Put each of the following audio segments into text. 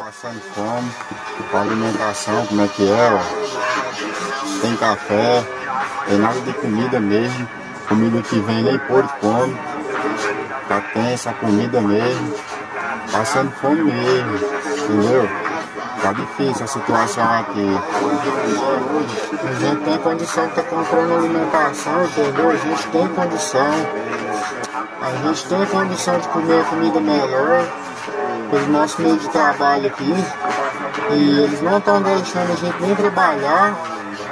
passando fome, com a alimentação, como é que é, ó. Tem café, tem nada de comida mesmo, comida que vem nem porco come, tá tensa a comida mesmo, passando fome mesmo, entendeu? Tá difícil a situação aqui. A gente tem condição de estar comprando alimentação, entendeu? A gente tem condição. A gente tem condição de comer comida melhor pelo nosso meio de trabalho aqui. E eles não estão deixando a gente nem trabalhar.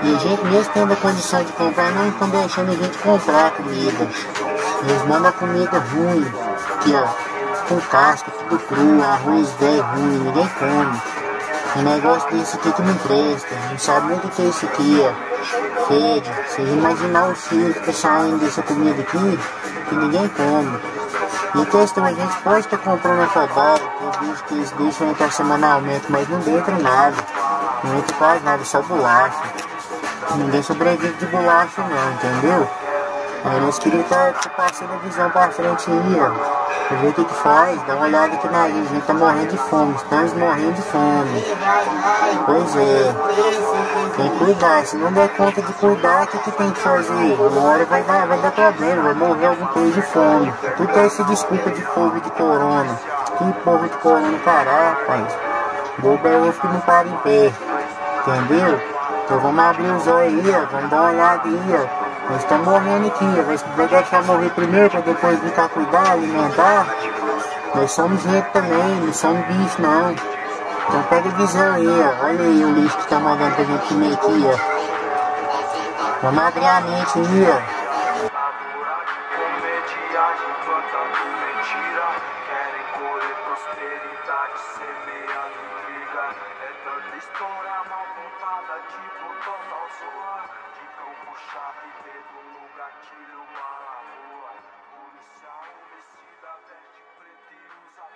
E a gente mesmo tendo a condição de comprar, não estão deixando a gente comprar comida. Eles mandam comida ruim, aqui ó, com casca, tudo cru, arroz velho ruim, ninguém come. Um negócio desse aqui que não presta, não sabe nem o que é isso aqui, ó. Fede. Vocês imaginar o cheiro que tá saindo dessa comida aqui, que ninguém come. E a questão, a gente pode estar comprando a cobala, tem bicho que eles deixam entrar semanalmente, mas não entra nada. Não entra quase nada, só bolacha. Ninguém sobrevive de bolacha não, entendeu? Aí nós queríamos estar passando a visão pra frente aí, ó. Pra ver o que faz, dá uma olhada aqui na gente tá morrendo de fome, estamos morrendo de fome. Pois é, tem que cuidar, se não der conta de cuidar, o que tem que fazer? Uma hora vai dar problema, vai morrer alguma coisa de fome. Tudo é essa desculpa de povo de corona. Que povo de corona, caralho, rapaz. Bobo é ovo que não para em pé, entendeu? Então vamos abrir os olhos aí, ó, vamos dar uma olhada aí, ó. Nós estamos morrendo aqui, vai deixar morrer primeiro para depois vir cá cuidar, alimentar. Nós somos gente também, não somos bicho não. Então pega a visão aí, ó. Olha aí o lixo que tá mandando pra gente comer aqui, ó. Vamos abrir a mente aí, ó. Policial, homicida, veste preto e usa